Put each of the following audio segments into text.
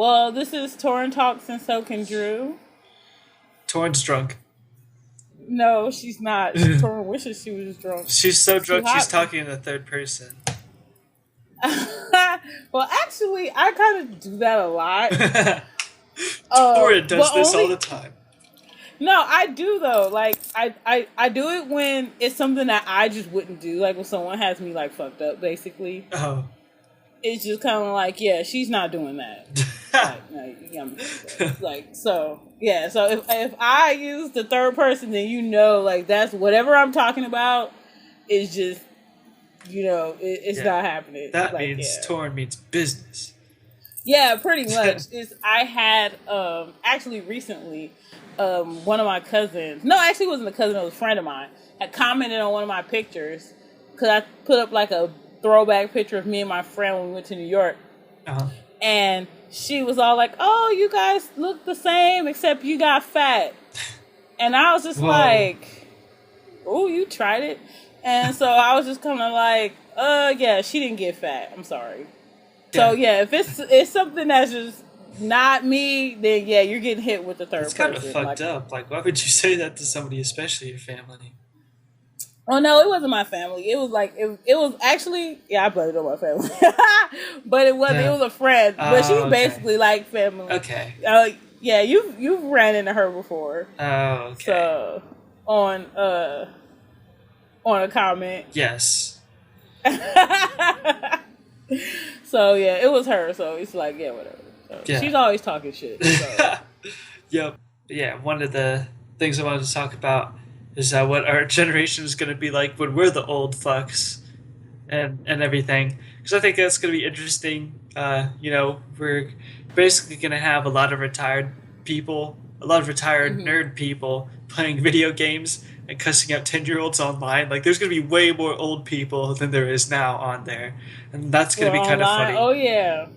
Well, this is Torin Talks and so can Drew. Torin's drunk. No, she's not. Torin wishes she was drunk. She's so drunk she's talking in the third person. Well, actually, I kind of do that a lot. Torin does this all the time. No, I do though. Like, I do it when it's something that I just wouldn't do. Like when someone has me like fucked up, basically. Oh. It's just kind of like, yeah, she's not doing that. Like, no, like, so yeah. So if I use the third person, then you know, like that's whatever I'm talking about is just, you know, it's not happening. That like, means Torin means business. Yeah, pretty much. I had actually recently one of my cousins. No, actually, it wasn't a cousin. It was a friend of mine. Had commented on one of my pictures because I put up like a throwback picture of me and my friend when we went to New York. Uh-huh. And she was all like, "Oh, you guys look the same except you got fat." And I was just like, "Oh, you tried it." And so I was just kind of like, yeah, she didn't get fat. I'm sorry." Yeah. So yeah, if it's something that's just not me, then yeah, you're getting hit with the third person. It's kind of fucked up. Like, why would you say that to somebody, especially your family? Oh no, it wasn't my family. It was like it was actually I blame it on my family, but it wasn't. Yeah. It was a friend, but she's basically like family. Okay. Yeah, you've ran into her before. Oh, okay. So on a comment. Yes. So yeah, it was her. So it's like whatever. So, yeah. She's always talking shit. So. Yep. Yeah. One of the things I wanted to talk about is what our generation is going to be like when we're the old fucks and everything. Because I think that's going to be interesting. We're basically going to have a lot of retired people, a lot of retired nerd people playing video games and cussing out 10-year-olds online. Like, there's going to be way more old people than there is now on there. And that's going to be kind of funny. Oh, yeah.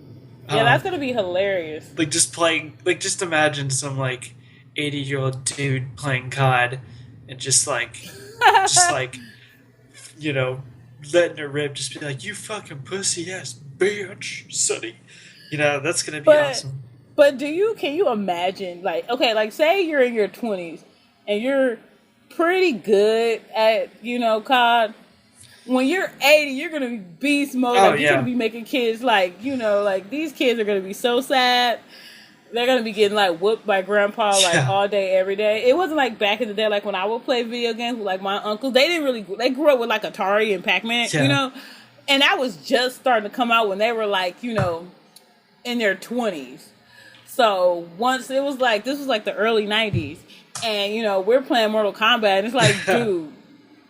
Yeah, that's going to be hilarious. Like, just imagine some, 80-year-old dude playing COD and just letting her rip, just be like, "You fucking pussy ass bitch, sonny." That's gonna be awesome. But can you imagine, say you're in your 20s and you're pretty good at, COD. When you're 80, you're gonna be beast mode. You're gonna be making kids these kids are gonna be so sad. They're going to be getting, whooped by grandpa, all day, every day. It wasn't like back in the day, when I would play video games with, my uncles. They they grew up with, Atari and Pac-Man, And that was just starting to come out when they were, in their 20s. So, once it was, this was, the early 90s. And, we're playing Mortal Kombat. And it's dude,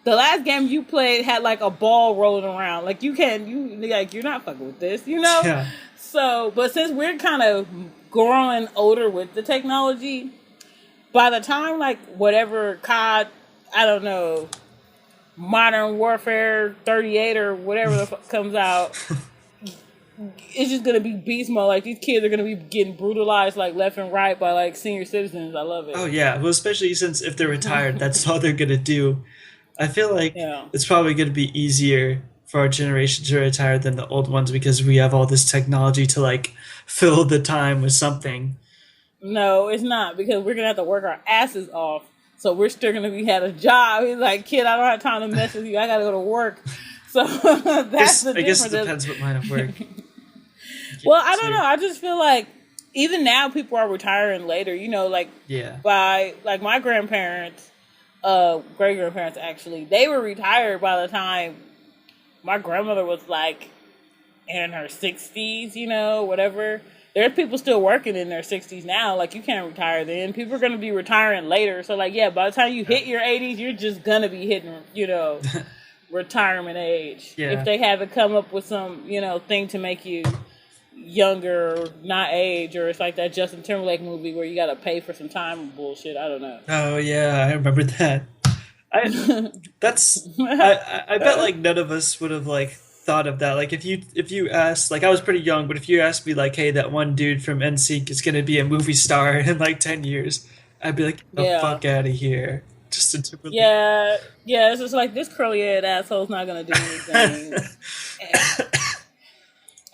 the last game you played had, a ball rolling around. You're not fucking with this, Yeah. So, but since we're kind of growing older with the technology, by the time whatever COD, I don't know, Modern Warfare 38 or whatever the fuck comes out, it's just gonna be beast mode. These kids are gonna be getting brutalized left and right by senior citizens. I love it. Oh yeah, well, especially since if they're retired, that's all they're gonna do. I feel like it's probably gonna be easier for our generation to retire than the old ones because we have all this technology to fill the time with something. No, it's not, because we're gonna have to work our asses off. So we're still gonna be had a job. He's like, "Kid, I don't have time to mess with you. I gotta go to work." So that's the difference. I guess it depends what line of work. Well, I don't know. I just feel like even now people are retiring later. By my grandparents, great grandparents actually, they were retired by the time my grandmother was in her 60s, whatever. There's people still working in their 60s now. You can't retire then. People are going to be retiring later. So, by the time you hit your 80s, you're just going to be hitting, retirement age. Yeah. If they haven't come up with some, thing to make you younger, not age, or it's like that Justin Timberlake movie where you got to pay for some time bullshit. I don't know. Oh, yeah. I remember that. I bet none of us would have thought of that. If you asked, I was pretty young, but if you asked me hey, that one dude from NSYNC is gonna be a movie star in 10 years, I'd be like, "Get the fuck out of here." Justin Timberlake. Yeah, it's just this curly-haired asshole's not gonna do anything.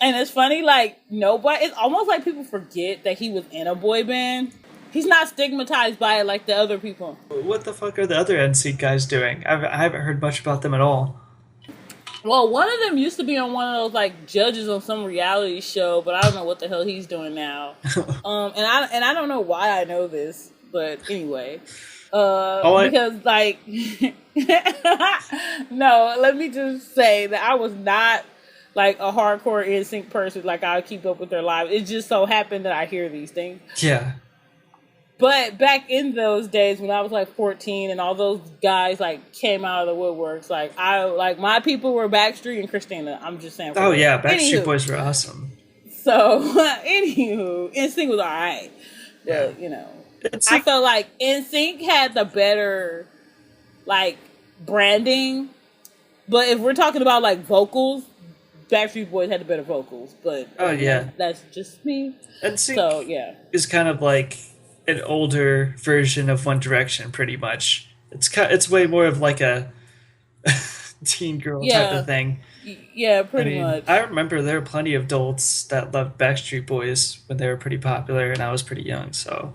And it's funny, like, nobody, it's almost like people forget that he was in a boy band. He's not stigmatized by it like the other people. What the fuck are the other NSYNC guys doing? I haven't heard much about them at all. Well, one of them used to be on one of those, like, judges on some reality show, but I don't know what the hell he's doing now. And I don't know why I know this, but anyway. Because, like, no, let me just say that I was not, like, a hardcore NSYNC person. Like, I keep up with their lives. It just so happened that I hear these things. Yeah. But back in those days when I was like 14 and all those guys like came out of the woodworks, like my people were Backstreet and Christina. I'm just saying. Oh yeah, Backstreet Boys were awesome. So anywho, NSYNC was alright. But you know, I felt like NSYNC had the better like branding. But if we're talking about like vocals, Backstreet Boys had the better vocals. But that's just me. NSYNC so yeah, is kind of like an older version of One Direction, pretty much. It's way more of like a teen girl type of thing. Yeah, pretty much. I remember there were plenty of adults that loved Backstreet Boys when they were pretty popular, and I was pretty young. So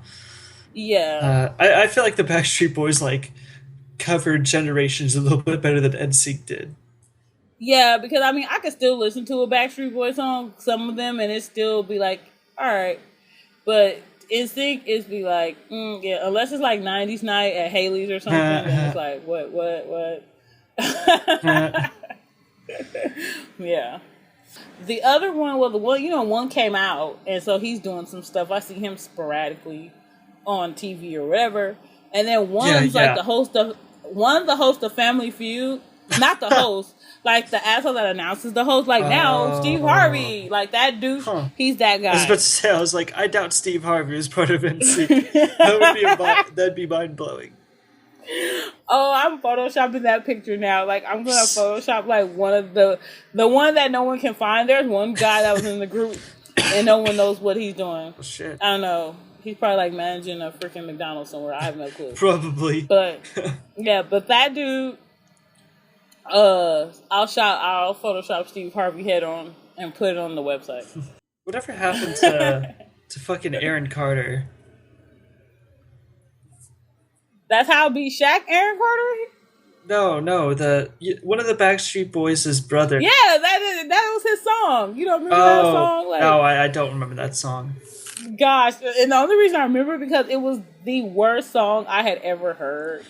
yeah, I feel like the Backstreet Boys like covered generations a little bit better than NSYNC did. Yeah, because I mean I could still listen to a Backstreet Boys song, some of them, and it still be like, all right, but NSYNC is be like, yeah, unless it's like 90s night at Haley's or something, then it's like, what? Yeah. The other one, well, one came out, and so he's doing some stuff. I see him sporadically on TV or whatever. And then one's like the host of Family Feud. Not the host, like the asshole that announces the host. Like now, Steve Harvey, like that dude, he's that guy. I was about to say, I was like, I doubt Steve Harvey is part of NSYNC. That'd be mind blowing. Oh, I'm photoshopping that picture now. Like I'm gonna Photoshop like one of the one that no one can find. There's one guy that was in the group, and no one knows what he's doing. Oh, shit. I don't know. He's probably like managing a freaking McDonald's somewhere. I have no clue. Probably. But yeah, but that dude. I'll Photoshop Steve Harvey head on and put it on the website. Whatever happened to fucking Aaron Carter? That's how beat Shaq, Aaron Carter? No, one of the Backstreet Boys' brother. Yeah, that was his song. You don't remember that song? Like, no, I don't remember that song. Gosh, and the only reason I remember it because it was the worst song I had ever heard.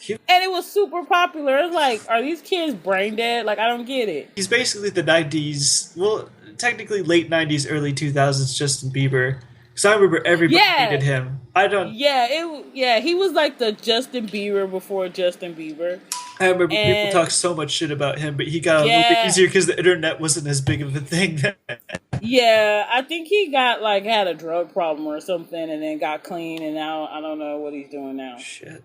And it was super popular. It's like, are these kids brain dead? Like, I don't get it. He's basically the 90s, well, technically late 90s, early 2000s Justin Bieber. Because I remember everybody hated him. Yeah, he was like the Justin Bieber before Justin Bieber. I remember people talk so much shit about him, but he got a little bit easier because the internet wasn't as big of a thing then. Yeah, I think he had a drug problem or something and then got clean, and now I don't know what he's doing now. Shit.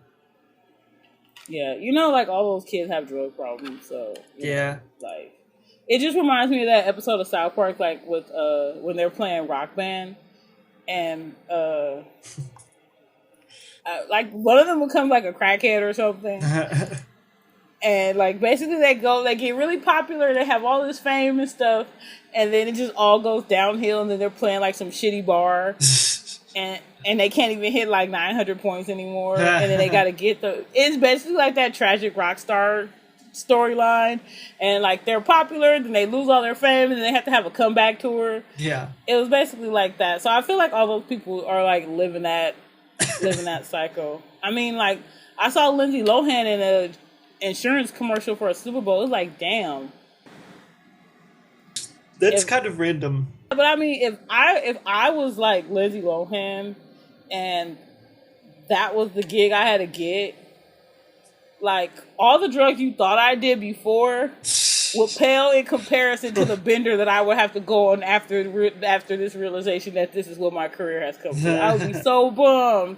Yeah, like all those kids have drug problems, so yeah, like it just reminds me of that episode of South Park, like with when they're playing Rock Band, and like one of them becomes like a crackhead or something, and like basically they get really popular, they have all this fame and stuff, and then it just all goes downhill, and then they're playing like some shitty bar. And they can't even hit like 900 points anymore. And then they got to it's basically like that tragic rock star storyline. And like they're popular, then they lose all their fame, and then they have to have a comeback tour. Yeah. It was basically like that. So I feel like all those people are like living that cycle. I mean, like I saw Lindsay Lohan in a insurance commercial for a Super Bowl. It was like, damn. That's kind of random. But I mean, if I was like Lindsay Lohan and that was the gig I had to get, like all the drugs you thought I did before would pale in comparison to the bender that I would have to go on after this realization that this is what my career has come to. I would be so bummed.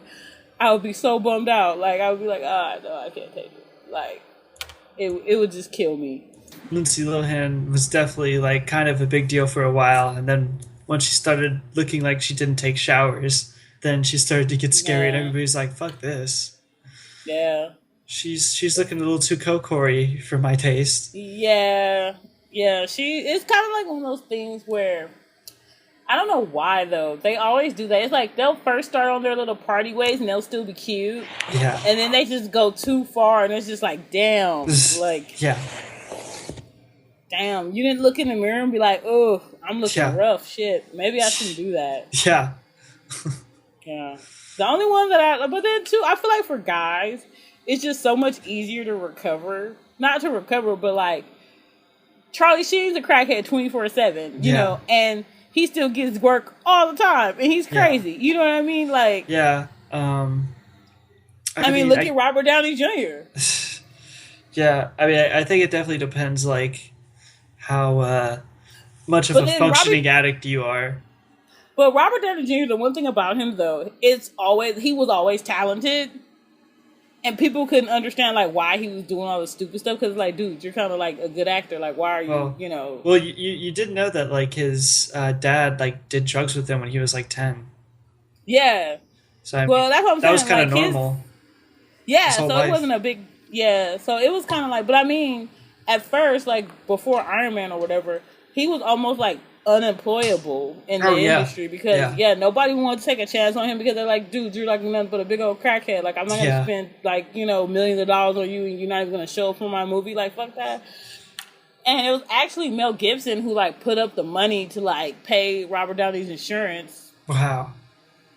I would be so bummed out. Like I would be like, no, I can't take it. Like it would just kill me. Lindsay Lohan was definitely like kind of a big deal for a while, and then once she started looking like she didn't take showers, then she started to get scary, and everybody's like, "Fuck this." Yeah. She's looking a little too cocory for my taste. Yeah. Yeah, it's kind of like one of those things where I don't know why though. They always do that. It's like they'll first start on their little party ways and they'll still be cute. Yeah. And then they just go too far and it's just like, damn. Like, yeah. Damn, you didn't look in the mirror and be like, oh, I'm looking rough. Shit. Maybe I shouldn't do that. Yeah. Yeah. The only one but then too, I feel like for guys, it's just so much easier to recover. Not to recover, but like, Charlie Sheen's a crackhead 24/7, you know, and he still gets work all the time, and he's crazy. You know what I mean? Like, yeah. I mean, look at Robert Downey Jr. Yeah, I mean, I think it definitely depends, like, how much of a functioning addict you are. But Robert Downey Jr., the one thing about him, though, he was always talented. And people couldn't understand, like, why he was doing all this stupid stuff. Because, like, dude, you're kind of, like, a good actor. Like, why are you, you know... Well, you didn't know that, like, his dad, like, did drugs with him when he was, like, 10. Yeah. So, I mean, that's what I'm saying. That was kind of like, normal. So it wasn't a big... Yeah, so it was kind of like... But, I mean, at first, like, before Iron Man or whatever, he was almost, like, unemployable in the industry because nobody wanted to take a chance on him because they're like, dude, you're like nothing but a big old crackhead. Like, I'm not gonna spend like, you know, millions of dollars on you and you're not even gonna show up for my movie. Like, fuck that. And it was actually Mel Gibson who like put up the money to like pay Robert Downey's insurance. Wow,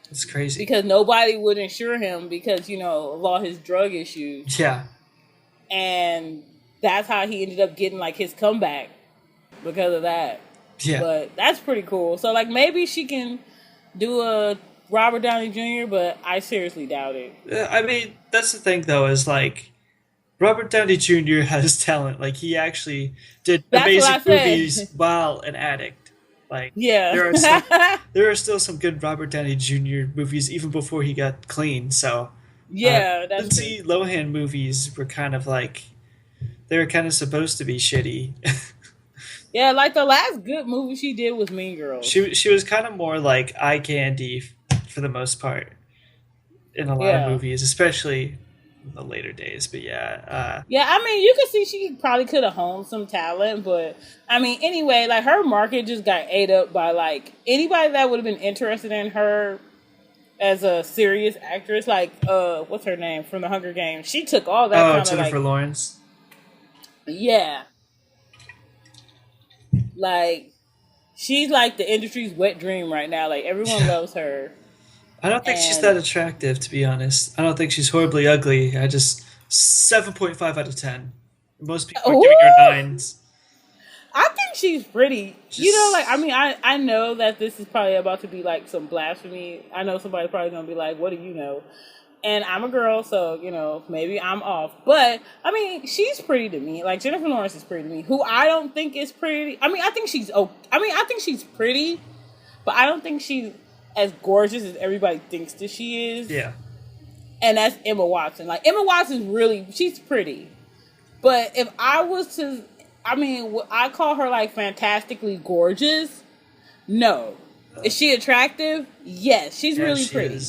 that's crazy. Because nobody would insure him because, you know, of all his drug issues. Yeah. And that's how he ended up getting like his comeback because of that. Yeah. But that's pretty cool. So, like, maybe she can do a Robert Downey Jr., but I seriously doubt it. I mean, that's the thing, though, is, like, Robert Downey Jr. has talent. Like, he actually did amazing movies while an addict. Like, there are still some good Robert Downey Jr. movies even before he got clean. So, that's Lindsay Lohan movies were kind of like, they were kind of supposed to be shitty. Yeah, like the last good movie she did was Mean Girls. She was kind of more like eye candy for the most part in a lot of movies, especially in the later days. But yeah, I mean, you could see she probably could have honed some talent, but I mean, anyway, like her market just got ate up by like anybody that would have been interested in her as a serious actress. Like, what's her name from The Hunger Games? She took all that. Oh, Jennifer Lawrence. Yeah. Like, she's like the industry's wet dream right now. Like, everyone loves her. I don't think she's that attractive, to be honest. I don't think she's horribly ugly. I just 7.5 out of 10. Most people are giving her 9s. I think she's pretty. You know, like, I mean, I know that this is probably about to be like some blasphemy. I know somebody's probably gonna be like, what do you know? And I'm a girl, so, you know, maybe I'm off. But, I mean, she's pretty to me. Like, Jennifer Lawrence is pretty to me. Who I don't think is pretty. I mean, I think she's pretty. But I don't think she's as gorgeous as everybody thinks that she is. Yeah. And that's Emma Watson. Like, Emma Watson's she's pretty. But if I was to, I mean, I call her, like, fantastically gorgeous. No. Is she attractive? Yes. She's really pretty.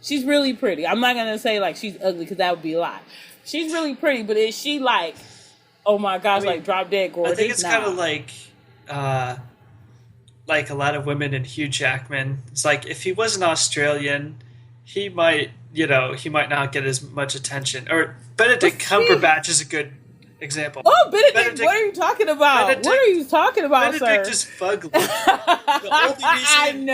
She's really pretty. I'm not going to say, like, she's ugly because that would be a lie. She's really pretty, but is she, like, oh, my gosh, like, drop dead gorgeous? I think it's kind of like a lot of women in Hugh Jackman. It's like, if he was an Australian, he might not get as much attention. Or Benedict Cumberbatch is a good example. Oh, Benedict, what are you talking about? What are you talking about, Benedict sir? is fugly. The only reason he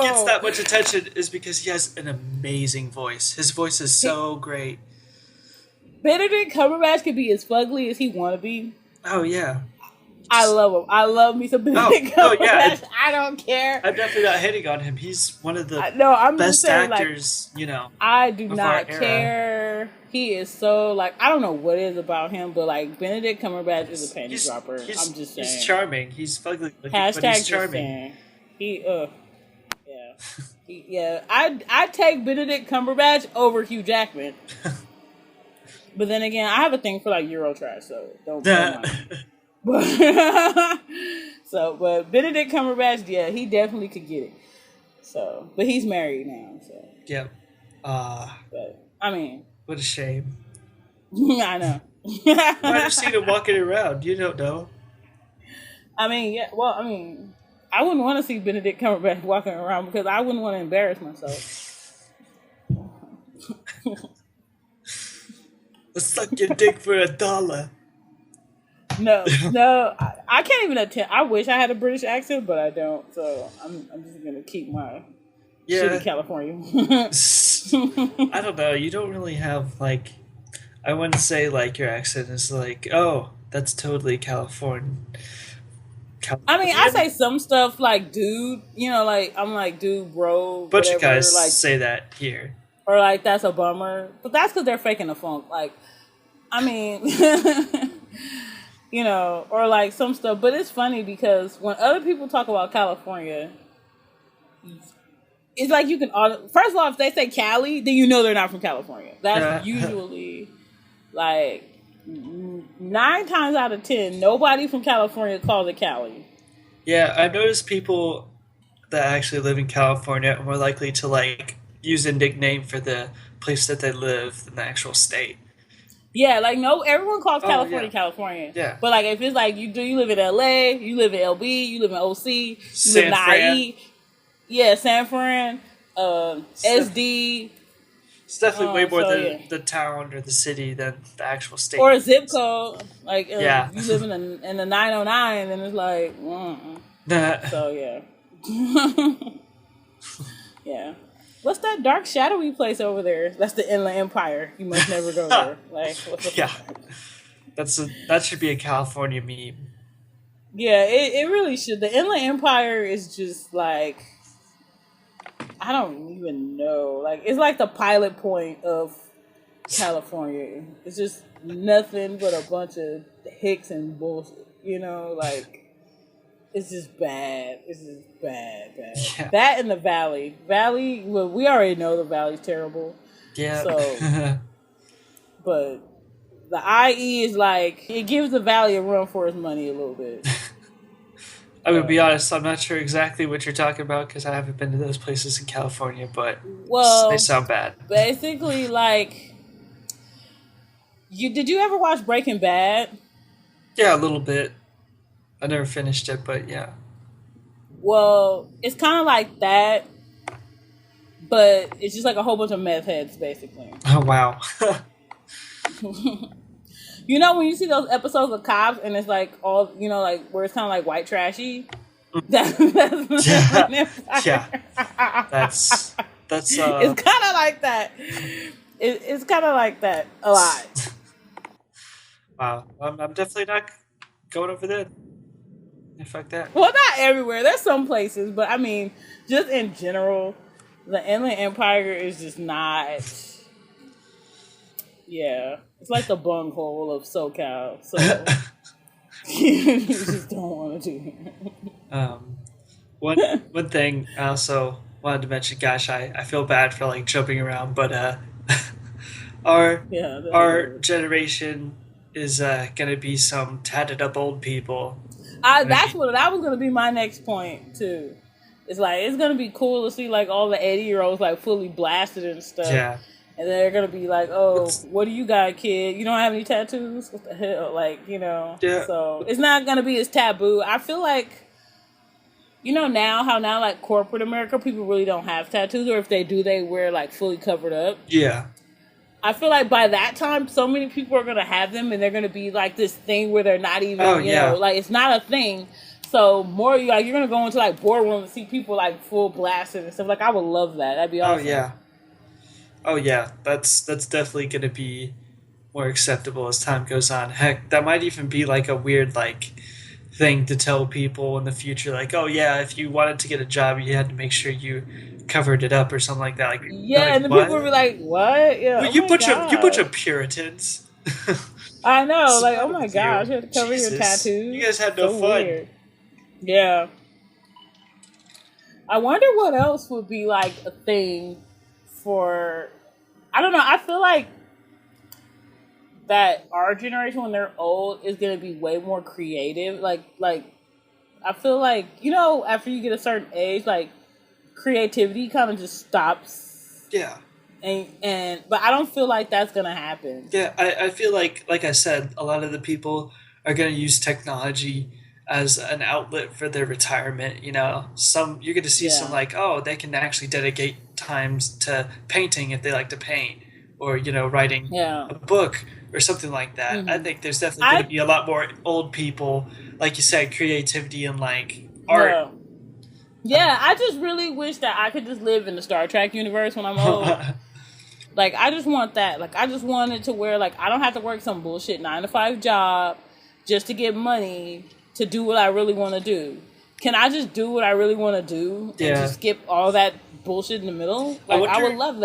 gets that much attention is because he has an amazing voice. His voice is so great. Benedict Cumberbatch could be as fugly as he want to be. Oh, yeah. I love him. I love me some Benedict Cumberbatch. Yeah, I don't care. I'm definitely not hitting on him. He's one of the I'm best saying, actors, like, you know. I do not care. He is so, like, I don't know what it is about him, but, like, Benedict Cumberbatch is a panty dropper. I'm just saying. He's charming. He's fugly looking, but he's charming. I'd take Benedict Cumberbatch over Hugh Jackman. But then again, I have a thing for, like, Eurotrash, so don't mind. But Benedict Cumberbatch, yeah, he definitely could get it. So, but he's married now, so. Yep. But, I mean. What a shame. I know. You might have seen him walking around. You don't know. I mean, yeah. Well, I mean, I wouldn't want to see Benedict Cumberbatch walking around because I wouldn't want to embarrass myself. Let's suck your dick for $1. No, I can't even attempt. I wish I had a British accent, but I don't. So I'm just gonna keep my shitty California. I don't know. You don't really have like. I wouldn't say like your accent is like, oh, that's totally California. I mean, I say some stuff like dude, like I'm like dude, bro, But whatever. you guys like, say that here. Or like that's a bummer. But that's because they're faking the funk. Like, I mean, or like some stuff. But it's funny because when other people talk about California, it's like you can. First of all, if they say Cali, then you know they're not from California. That's usually like 9 times out of 10, nobody from California calls it Cali. Yeah, I've noticed people that actually live in California are more likely to like use a nickname for the place that they live than the actual state. Yeah, like no, everyone calls California California. Yeah. But like if it's like you live in LA, you live in LB, you live in OC, you San live in Fran. IE. Yeah, San Fran, SD. It's definitely way more the town or the city than the actual state. Or a zip code. Like you live in the 909, and it's like, so yeah. Yeah. What's that dark, shadowy place over there? That's the Inland Empire. You must never go there. Like, yeah, that should be a California meme. Yeah, it really should. The Inland Empire is just like, I don't even know. Like, it's like the pilot point of California. It's just nothing but a bunch of hicks and bullshit. Like. It's just bad. It's just bad. Yeah. That and the Valley. Well, we already know the Valley's terrible. Yeah. So, but the IE is like, it gives the Valley a run for its money a little bit. I would be honest, I'm not sure exactly what you're talking about because I haven't been to those places in California, but they sound bad. Basically, like, did you ever watch Breaking Bad? Yeah, a little bit. I never finished it, but yeah. Well, it's kind of like that, but it's just like a whole bunch of meth heads, basically. Oh, wow. When you see those episodes of Cops and it's like all, like where it's kind of like white trashy? That's yeah. That's it's kind of like that. It's kind of like that a lot. Wow. I'm definitely not going over there. Fuck that. Well, not everywhere. There's some places, but I mean, just in general, the Inland Empire is just not. Yeah, it's like the bunghole of SoCal. So you just don't want to do it. One thing I also wanted to mention. Gosh, I feel bad for like jumping around, but our generation is gonna be some tatted up old people. That was gonna be my next point too. It's like it's gonna be cool to see like all the 80-year-olds like fully blasted and stuff. Yeah. And they're gonna be like, "Oh, what do you got, kid? You don't have any tattoos? What the hell?" Like, Yeah. So it's not gonna be as taboo. I feel like, now like corporate America, people really don't have tattoos, or if they do, they wear like fully covered up. Yeah. I feel like by that time, so many people are going to have them, and they're going to be like this thing where they're not even, like it's not a thing. So more like you're going to go into like boardroom and see people like full blasted and stuff. Like I would love that. That'd be awesome. Oh yeah. That's definitely going to be more acceptable as time goes on. Heck, that might even be like a weird like thing to tell people in the future. Like, oh yeah, if you wanted to get a job, you had to make sure you covered it up or something like that. Like, and the people would be like, "What? Yeah, well, you bunch of Puritans." I know, like, oh my gosh, you had to cover your tattoos. You guys had no fun. Weird. Yeah. I wonder what else would be like a thing for. I don't know. I feel like that our generation, when they're old, is going to be way more creative. Like I feel like after you get a certain age, like. Creativity kind of just stops. Yeah. But I don't feel like that's gonna happen. Yeah, I feel like I said, a lot of the people are gonna use technology as an outlet for their retirement. You know, some you're going to see some Yeah. like, oh, they can actually dedicate times to painting if they like to paint, or writing Yeah. a book or something like that. I Hmm. think there's definitely going I to be a lot more old people, like you said, creativity and like art. yeah. Yeah, I just really wish that I could just live in the Star Trek universe when I'm old. Like, I just want that. Like, I just want it to where, like, I don't have to work some bullshit 9 to 5 job just to get money to do what I really want to do. Can I just do what I really want to do and Yeah. just skip all that bullshit in the middle? I Like, I would wonder. love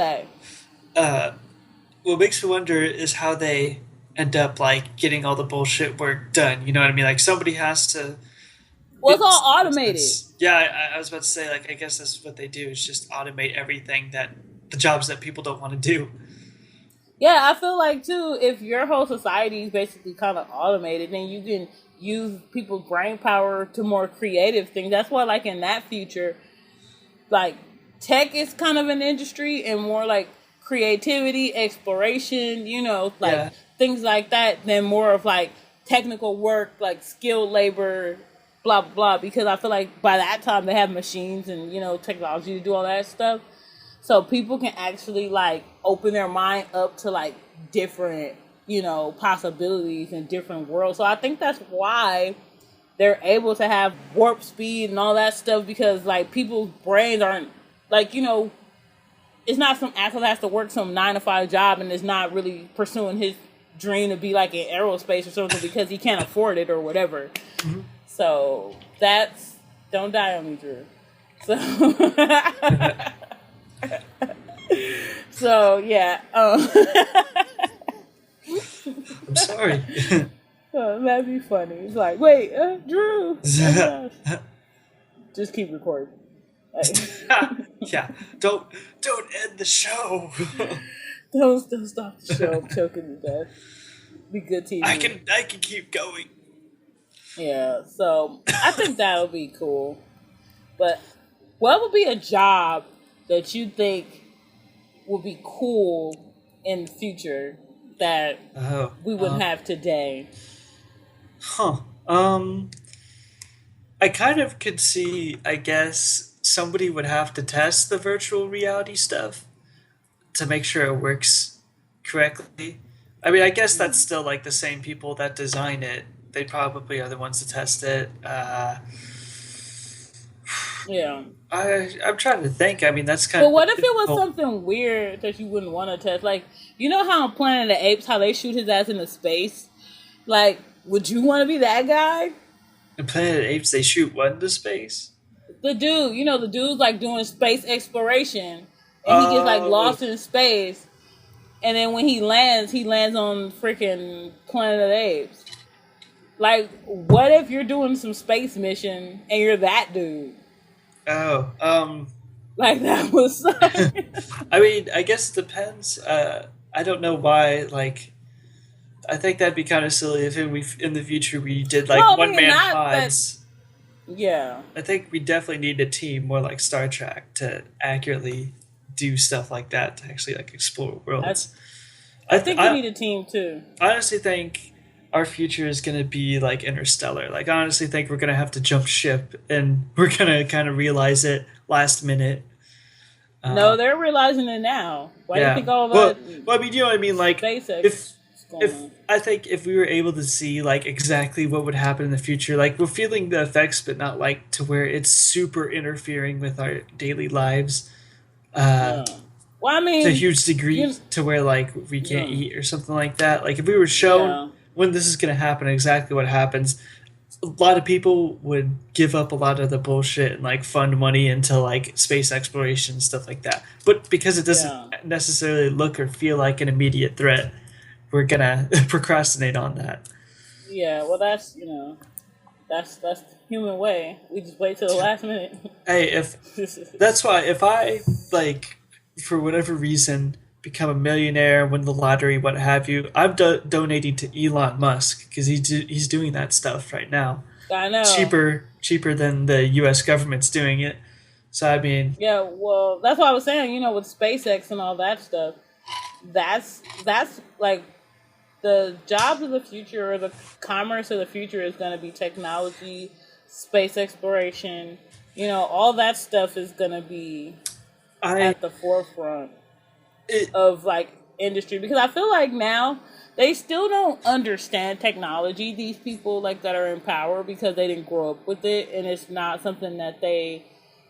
that. What makes me wonder is how they end up like getting all the bullshit work done. You know what I mean? Like somebody has to. Well, it's all automated. Yeah, I was about to say like I guess that's what they do is just automate everything that the jobs that people don't want to do. Yeah, I feel like, too, if your whole society is basically kind of automated, then you can use people's brain power to more creative things. That's why, like, in that future, like, tech is kind of an industry and more like creativity, exploration, like Yeah. things like that, than more of like technical work, like skilled labor, blah, blah, blah. Because I feel like by that time they have machines and, technology to do all that stuff. So people can actually like open their mind up to like different, possibilities in different worlds. So I think that's why they're able to have warp speed and all that stuff, because like people's brains aren't like, it's not some asshole that has to work some 9 to 5 job and is not really pursuing his dream to be like in aerospace or something because he can't afford it or whatever. Mm-hmm. So that's, don't die on me, Drew. So so yeah, I'm sorry. that'd be funny. It's like, wait, Drew. Oh, gosh. Just keep recording. Yeah. Don't end the show. Don't stop the show. I'm choking to death. Be good TV. I can keep going. Yeah, so I think that'll be cool. But what would be a job that you think would be cool in the future that Oh. we wouldn't have today? Huh. I kind of could see, I guess, somebody would have to test the virtual reality stuff to make sure it works correctly. I mean, I guess that's still like the same people that design it. They probably are the ones to test it. Yeah. I'm trying to think. I mean, that's kind But of what if it was difficult. something weird that you wouldn't want to test? Like, you know how on Planet of the Apes, how they shoot his ass into space? Like, would you want to be that guy? In Planet of the Apes, they shoot what into space? The dude, the dude's like doing space exploration, and he gets like lost in space, and then when he lands on freaking Planet of the Apes. Like, what if you're doing some space mission and you're that dude? Oh, Like, that was. I mean, I guess it depends. I don't know why. Like, I think that'd be kind of silly if in the future we did like Well, I one mean, man not pods. Yeah. I think we definitely need a team more like Star Trek to accurately do stuff like that to actually like explore worlds. I think we need a team too. I honestly think our future is going to be like Interstellar. Like, I honestly think we're going to have to jump ship and we're going to kind of realize it last minute. No, they're realizing it now. Why do you think all well, that? well, I mean, you know what I mean? Like, SpaceX if going on? I think if we were able to see like exactly what would happen in the future, like we're feeling the effects, but not like to where it's super interfering with our daily lives. Yeah. Well, I mean, To a huge degree, to where like we can't eat or something like that. Like if we were shown when this is going to happen, exactly what happens, a lot of people would give up a lot of the bullshit and like fund money into like space exploration and stuff like that. But because it doesn't necessarily look or feel like an immediate threat, we're gonna procrastinate on that. Yeah, well, that's that's the human way. We just wait till the last minute. Hey, that's why if I like for whatever reason become a millionaire, win the lottery, what have you, I'm donating to Elon Musk because he's doing that stuff right now. I know. Cheaper than the U.S. government's doing it. So I mean, yeah, well, that's what I was saying. With SpaceX and all that stuff, that's like the jobs of the future or the commerce of the future is going to be technology, space exploration. All that stuff is going to be I at the forefront it, of like industry, because I feel like now they still don't understand technology, these people like that are in power, because they didn't grow up with it, and it's not something that they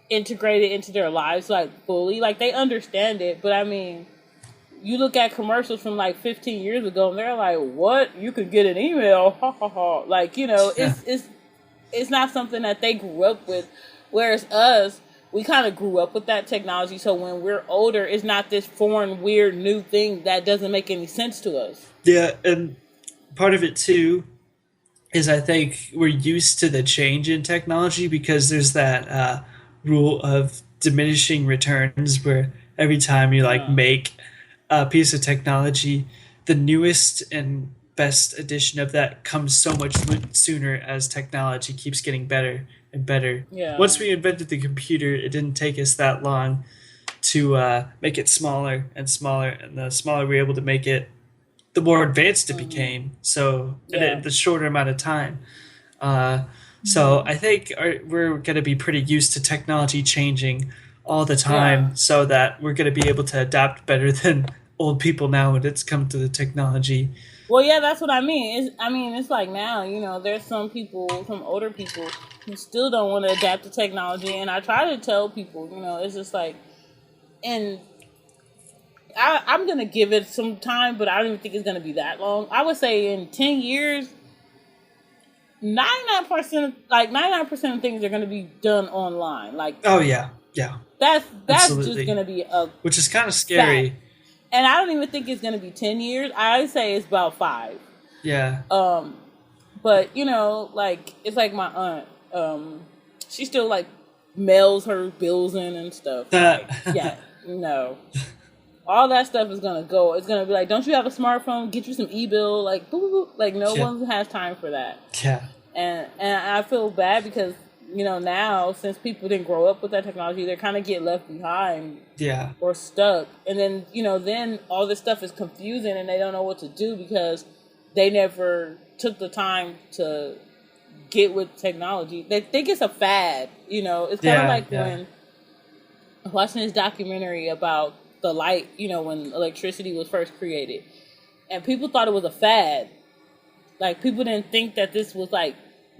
integrated into their lives like fully. Like they understand it, but I mean, you look at commercials from like 15 years ago and they're like, what? You could get an email, ha ha ha. Like, yeah. it's not something that they grew up with. Whereas us, we kind of grew up with that technology. So when we're older, it's not this foreign, weird, new thing that doesn't make any sense to us. Yeah, and part of it too is I think we're used to the change in technology because there's that rule of diminishing returns where every time you like Yeah. make a piece of technology, the newest and best edition of that comes so much sooner as technology keeps getting better and better. Yeah. Once we invented the computer, it didn't take us that long to make it smaller and smaller, and the smaller we were able to make it, the more advanced it became. So Yeah. in the shorter amount of time. So I think we're going to be pretty used to technology changing all the time, Yeah. so that we're going to be able to adapt better than old people now when it's come to the technology. Well, yeah, that's what I mean. It's like now, there's some people, some older people who still don't want to adapt to technology. And I try to tell people, it's just like, and I'm going to give it some time, but I don't even think it's going to be that long. I would say in 10 years, 99% of things are going to be done online. Like, Oh yeah, yeah, that's absolutely. just going to be Which is kind of scary. fact. And I don't even think it's going to be 10 years. I would say it's about 5. Yeah. But like it's like my aunt. She still like mails her bills in and stuff. That Like, yeah, no. All that stuff is gonna go. It's gonna be like, don't you have a smartphone? Get you some e-bill. Like, boop, boop, boop. Like no Yeah. one has time for that. yeah. And I feel bad because now since people didn't grow up with that technology, they kind of get left behind Yeah. or stuck. And then then all this stuff is confusing and they don't know what to do because they never took the time to get with technology. They think it's a fad. It's kind of Yeah, like yeah. when watching this documentary about the light, when electricity was first created. And people thought it was a fad. Like, people didn't think that this was, like,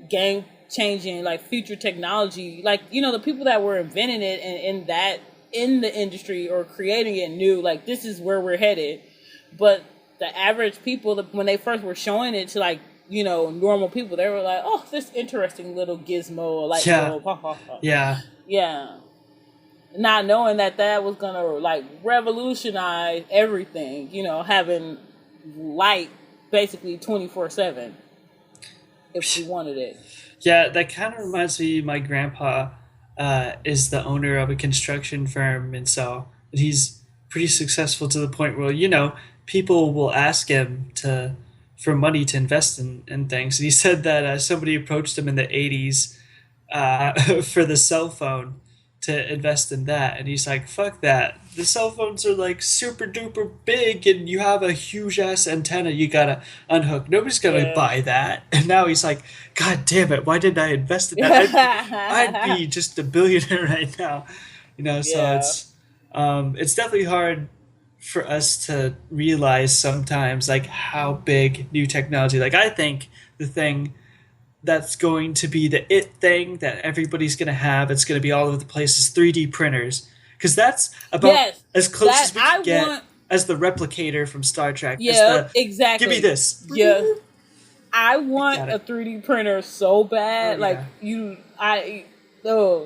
game changing, like, future technology. Like, the people that were inventing it and in the industry or creating it knew, like, this is where we're headed. But the average people, when they first were showing it to, like, normal people, they were like, oh, this interesting little gizmo, like, Yeah. bulb, ha, ha, ha. Yeah. Yeah. Not knowing that was going to, like, revolutionize everything, having light basically 24/7 if we wanted it. Yeah, that kind of reminds me. My grandpa is the owner of a construction firm, and so he's pretty successful to the point where people will ask him for money to invest in things. And he said that somebody approached him in the '80s for the cell phone to invest in that, and he's like, "Fuck that! The cell phones are like super duper big, and you have a huge ass antenna you gotta unhook. Nobody's gonna Yeah. buy that." And now he's like, "God damn it! Why didn't I invest in that? I'd be just a billionaire right now." So Yeah. it's definitely hard for us to realize sometimes like how big new technology. Like I think the thing that's going to be the it thing that everybody's going to have, it's going to be all over the place, is 3D printers. Because that's about Yes. as close That as we can I get want. as the replicator from Star Trek. As Yeah, the, exactly. give me this. Yeah. I want Got a it. 3D printer so bad. Oh, Like yeah.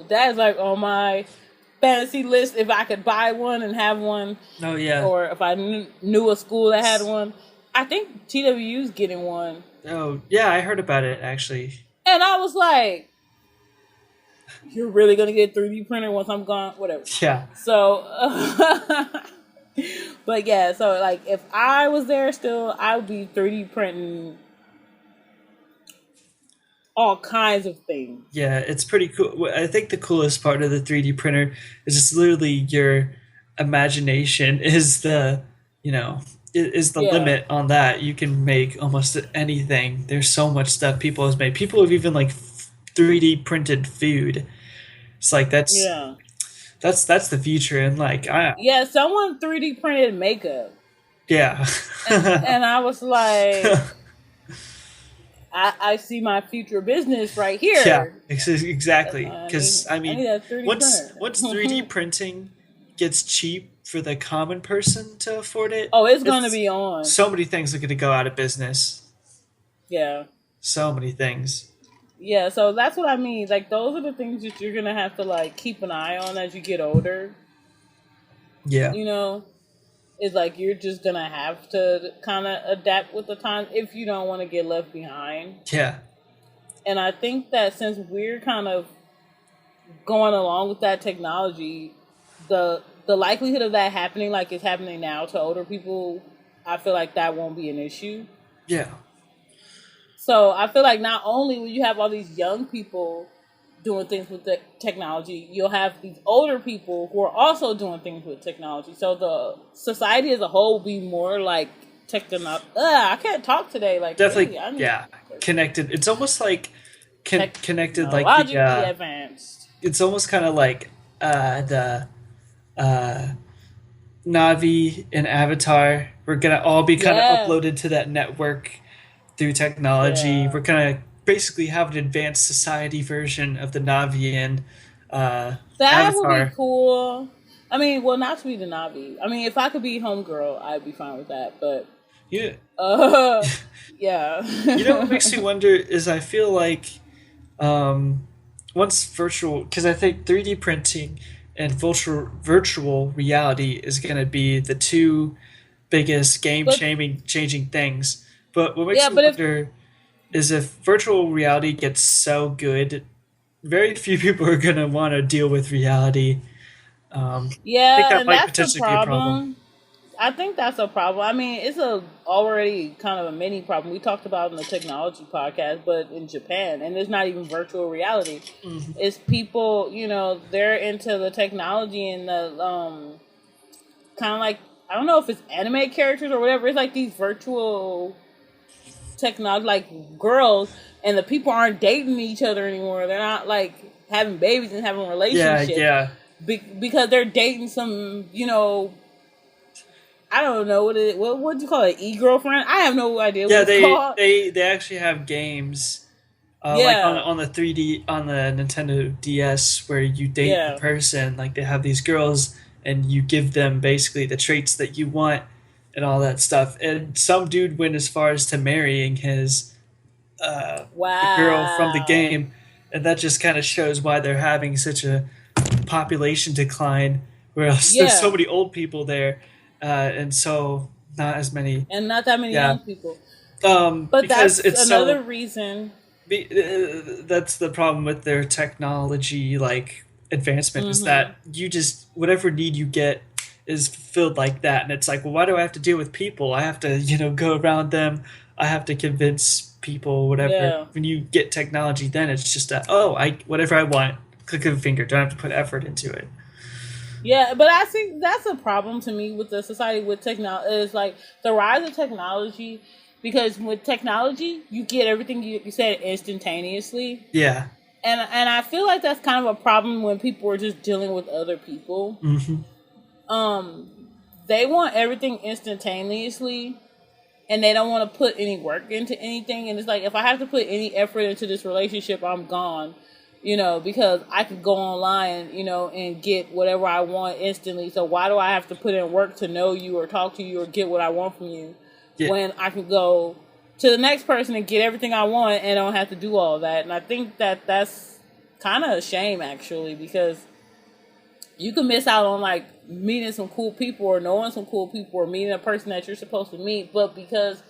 that's like on my fantasy list. If I could buy one and have one, Oh, yeah. or if I knew a school that had one, I think TWU's getting one. Oh, yeah, I heard about it, actually. And I was like, "You're really gonna get a 3D printer once I'm gone?" Whatever. Yeah. So, but yeah, so like if I was there still, I would be 3D printing all kinds of things. Yeah, it's pretty cool. I think the coolest part of the 3D printer is it's literally your imagination is the is the Yeah. limit on that. You can make almost anything. There's so much stuff people have made. People have even like 3D printed food. It's like Yeah. that's the future, and like Yeah, someone 3D printed makeup. yeah. And I was like, I see my future business right Yeah, here. exactly. Because I I need mean, a 3D once 3D printer. printing gets cheap for the common person to afford it, Oh, it's gonna it's be on. so many things are going to go out of business. Yeah. So many things. Yeah, so that's what I mean. Like those are the things that you're gonna have to like keep an eye on as you get older. Yeah. You know, it's like you're just gonna have to kind of adapt with the times if you don't want to get left behind. Yeah. And I think that since we're kind of going along with that technology, the likelihood of that happening like it's happening now to older people, I feel like that won't be an issue. Yeah. So I feel like not only will you have all these young people doing things with the technology, you'll have these older people who are also doing things with technology. So the society as a whole will be more like I can't talk today. Like Definitely. really, I need Yeah. Connected. It's almost like connected, like technologically advanced. it's almost kind of like the uh, Navi and Avatar. We're gonna all be kind of Yeah, uploaded to that network through technology. yeah. We're gonna basically have an advanced society version of the Navi and That would be Avatar. cool. I mean, well, not to be the Navi. I mean, if I could be homegirl, I'd be fine with that. But, You, uh, yeah. you know what makes me wonder is I feel like um, once virtual, because I think 3D printing and virtual reality is going to be the two biggest game but changing things. But what makes yeah, me but if wonder is if virtual reality gets so good, very few people are going to want to deal with reality. I think yeah, that and might that's the potentially be a problem. problem. I think that's a problem. I mean, it's a already kind of a mini problem. We talked about in the technology podcast, but in Japan, and it's not even virtual reality. Hmm. It's people, they're into the technology and the kind of like I don't know if it's anime characters or whatever. It's like these virtual technology, like girls, and the people aren't dating each other anymore. They're not like having babies and having Yeah, relationships yeah. because they're dating some, I don't know what do you call it, e-girlfriend? I have no idea what Yeah, it's called. they actually have games, like Yeah, on the 3D on the Nintendo DS where you date the yeah, person. Like they have these girls, and you give them basically the traits that you want and all that stuff. And some dude went as far as to marrying his the girl from the wow, game, and that just kind of shows why they're having such a population decline. Whereas there's so yeah, many old people there, and so not as many. and not that many Yeah, young people. But because that's it's so another reason. that's the problem with their technology like advancement is Hmm. that you just whatever need you get is fulfilled like that, and it's like, well, why do I have to deal with people? I have to go around them. I have to convince people, whatever. Yeah. When you get technology, then it's just that, oh, I whatever I want, click of a finger, don't have to put effort into it. Yeah, but I think that's a problem to me with the society with technology. Is like the rise of technology, because with technology you get everything you said instantaneously, Yeah. and I feel like that's kind of a problem when people are just dealing with other people. Hmm. Um, they want everything instantaneously, and they don't want to put any work into anything. And it's like if I have to put any effort into this relationship, I'm gone. Because I could go online, and get whatever I want instantly. So why do I have to put in work to know you or talk to you or get what I want from you Yeah. when I can go to the next person and get everything I want and don't have to do all that? And I think that that's kind of a shame, actually, because you can miss out on like meeting some cool people or knowing some cool people or meeting a person that you're supposed to meet, but because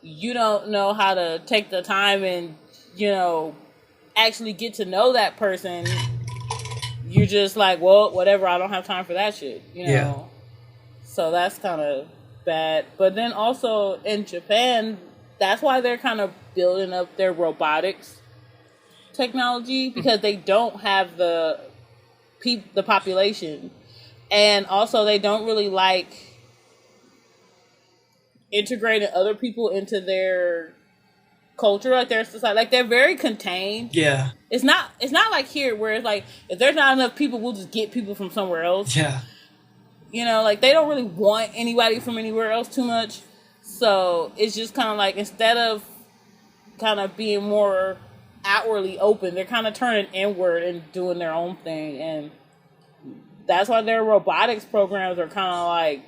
you don't know how to take the time and, actually get to know that person, you're just like, well, whatever, I don't have time for that shit, Yeah. So that's kind of bad. But then also in Japan, that's why they're kind of building up their robotics technology, because they don't have the population, and also they don't really like integrating other people into their culture, like their society. Like they're very contained. Yeah. It's not like here where it's like if there's not enough people, we'll just get people from somewhere else. Yeah. You know, like they don't really want anybody from anywhere else too much. So it's just kind of like instead of kind of being more outwardly open, they're kind of turning inward and doing their own thing. And that's why their robotics programs are kind of like,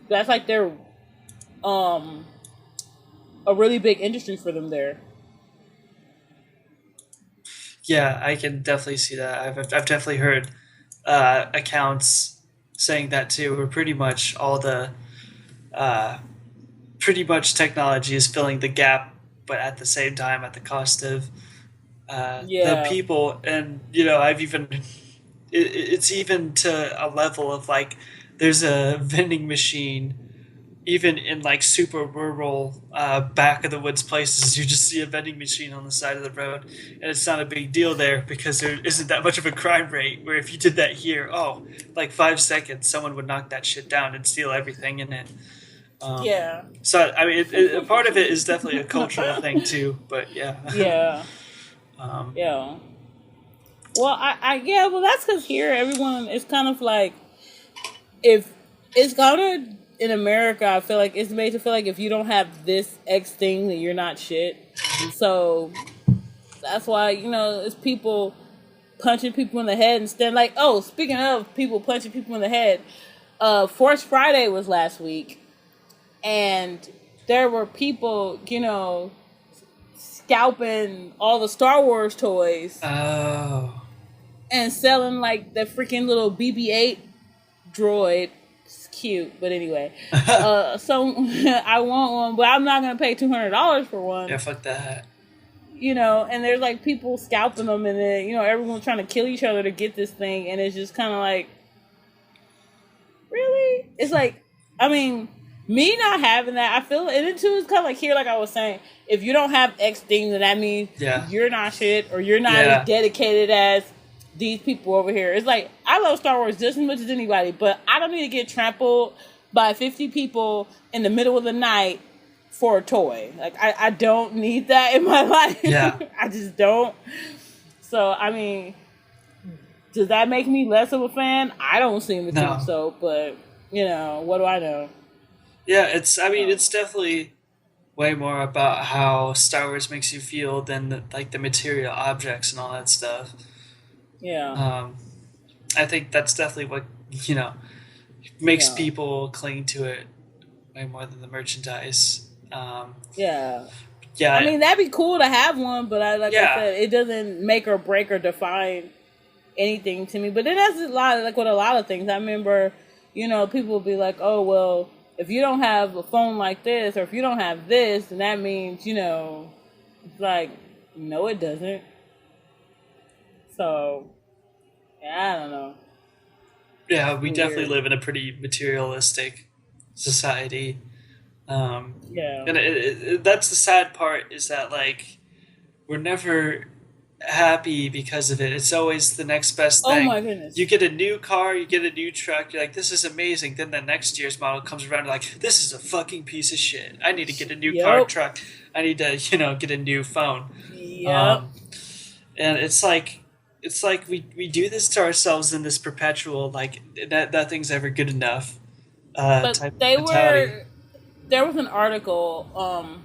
that's like their a really big industry for them there. Yeah, I can definitely see that. I've definitely heard accounts saying that too, where pretty much all the pretty much technology is filling the gap, but at the same time at the cost of the people. And you know, it's even to a level of like there's a vending machine even in like super rural back of the woods places. You just see a vending machine on the side of the road, and it's not a big deal there because there isn't that much of a crime rate, where if you did that here, like 5 seconds someone would knock that shit down and steal everything in it. So I mean, part of it is definitely a cultural thing too, but yeah. Well, well, that's because here everyone is kind of like, if it's gonna in America, I feel like it's made to feel like if you don't have this X thing, then you're not shit. So that's why, you know, it's people punching people in the head instead. Like, oh, speaking of people punching people in the head, Force Friday was last week, and there were people, you know, scalping all the Star Wars toys. Oh. And selling like the freaking little BB-8 droid. It's cute, but anyway. So I want one, but I'm not gonna pay $200 for one. Yeah, fuck that. You know, and there's like people scalping them, and then, you know, everyone's trying to kill each other to get this thing, and it's just kind of like, really? It's like, I mean, me not having that, I feel, and it too is kind of like here, like I was saying, if you don't have X thing, then that means you're not shit, or you're not as dedicated as these people over here. It's like, I love Star Wars just as much as anybody, but I don't need to get trampled by 50 people in the middle of the night for a toy. Like, I don't need that in my life. Yeah. I just don't. So, I mean, does that make me less of a fan? I don't seem to think so, but, you know, what do I know? Yeah, it's definitely way more about how Star Wars makes you feel than the material objects and all that stuff. Yeah. I think that's definitely what, you know, makes people cling to it way more than the merchandise. Yeah. I mean, that'd be cool to have one, but I said, it doesn't make or break or define anything to me. But it has a lot, like with a lot of things. I remember, you know, people will be like, oh, well, if you don't have a phone like this, or if you don't have this, then that means, you know, it's like, no, it doesn't. So, yeah, I don't know. Yeah, we definitely live in a pretty materialistic society. And that's the sad part, is that, like, we're never happy because of it. It's always the next best thing. Oh my goodness. You get a new car, you get a new truck, you're like, this is amazing. Then the next year's model comes around, you're like, this is a fucking piece of shit. I need to get a new car, truck. I need to, you know, get a new phone. And it's like we do this to ourselves in this perpetual, like, nothing's ever good enough type of mentality. There was an article,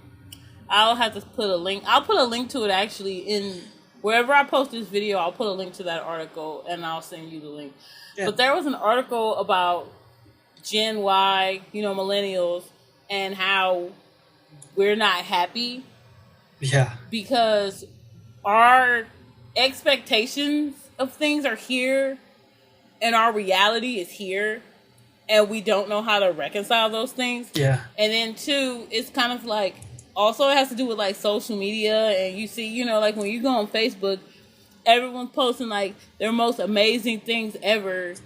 I'll have to put a link. I'll put a link to it actually in wherever I post this video. I'll put a link to that article and I'll send you the link. Yeah. But there was an article about Gen Y, you know, millennials, and how we're not happy. Yeah. Because our expectations of things are here and our reality is here. And we don't know how to reconcile those things. Yeah. And then, two, it's kind of like, also it has to do with, like, social media. And you see, you know, like, when you go on Facebook, everyone's posting, like, their most amazing things ever.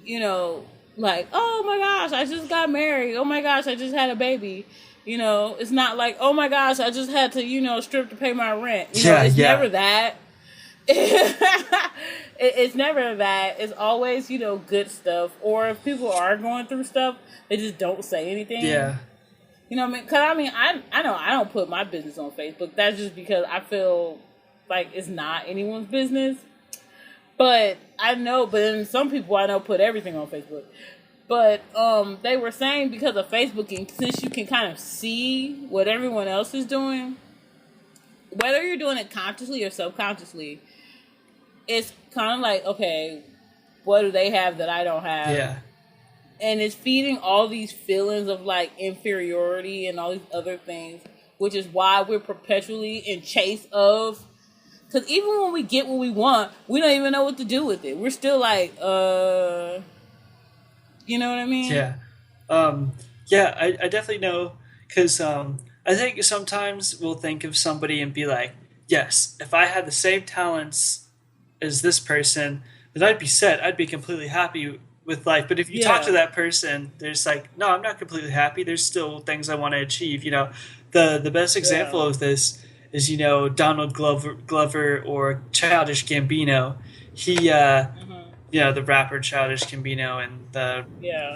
You know, like, oh, my gosh, I just got married. Oh, my gosh, I just had a baby. You know, it's not like, oh, my gosh, I just had to, you know, strip to pay my rent. You know, it's never that. It's never that. It's always, good stuff. Or if people are going through stuff, they just don't say anything. Yeah. You know what I mean? Because, I know I don't put my business on Facebook. That's just because I feel like it's not anyone's business. But then some people I know put everything on Facebook. But they were saying because of Facebooking, since you can kind of see what everyone else is doing, whether you're doing it consciously or subconsciously, it's kind of like, okay, what do they have that I don't have? Yeah. And it's feeding all these feelings of like inferiority and all these other things, which is why we're perpetually in chase of. Because even when we get what we want, we don't even know what to do with it. We're still like, you know what I mean? Yeah. Yeah, I definitely know. Because I think sometimes we'll think of somebody and be like, yes, if I had the same talents as this person, then I'd be set. I'd be completely happy with life. But if you talk to that person, there's like, no, I'm not completely happy. There's still things I want to achieve. The best example of this is, Donald Glover or Childish Gambino. He, the rapper Childish Gambino, and the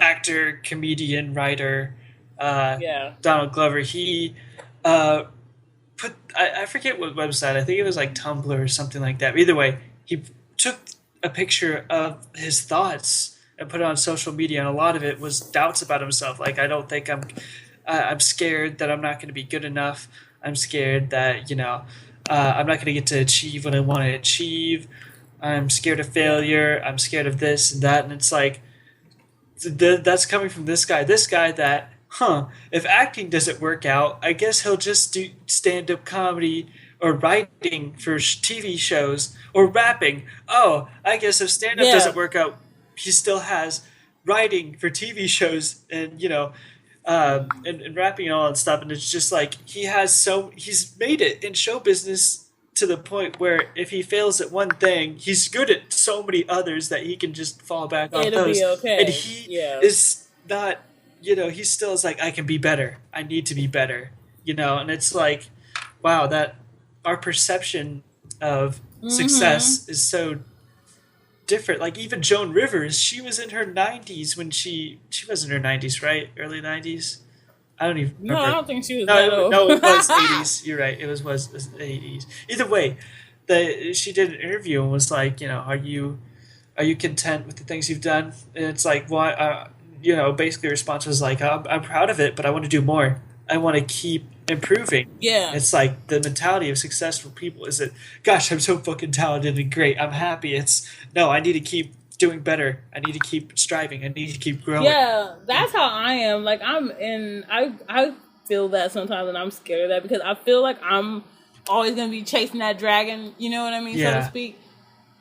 actor, comedian, writer, Donald Glover. He put, I forget what website, I think it was like Tumblr or something like that. Either way, he took a picture of his thoughts and put it on social media, and a lot of it was doubts about himself. Like, I don't think I'm scared that I'm not going to be good enough. I'm scared that, I'm not going to get to achieve what I want to achieve. I'm scared of failure. I'm scared of this and that. And it's like, that's coming from this guy that, if acting doesn't work out, I guess he'll just do stand-up comedy or writing for TV shows or rapping. Oh, I guess if stand-up doesn't work out, he still has writing for TV shows and, and rapping and all that stuff. And it's just like, he's made it in show business to the point where if he fails at one thing, he's good at so many others that he can just fall back on It'll those. Be okay. And he is not, he still is like, I can be better. I need to be better, and it's like, wow, that our perception of success is so different. Like even Joan Rivers, she was in her 90s when she was in her 90s, right? Early 90s. I don't even remember. No, I don't think she was that old. No, it was 80s. You're right. It was 80s. Either way, she did an interview and was like, are you content with the things you've done? And it's like, well, basically her response was like, I'm proud of it, but I want to do more. I want to keep improving. Yeah. It's like the mentality of successful people is that, gosh, I'm so fucking talented and great. I'm happy. It's, no, I need to keep doing better. I need to keep striving. I need to keep growing. Yeah, that's how I am. Like I feel that sometimes, and I'm scared of that because I feel like I'm always going to be chasing that dragon, you know what I mean, so to speak.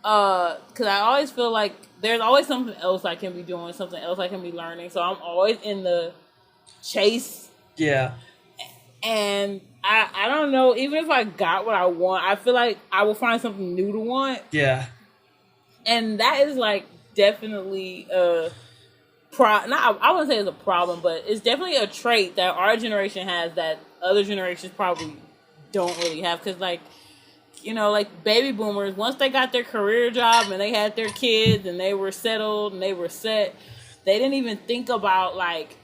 Because I always feel like there's always something else I can be doing, something else I can be learning. So I'm always in the chase. Yeah. And I don't know, even if I got what I want, I feel like I will find something new to want. Yeah. And that is like definitely I wouldn't say it's a problem, but it's definitely a trait that our generation has that other generations probably don't really have. Because like baby boomers, once they got their career job and they had their kids and they were settled and they were set, they didn't even think about like,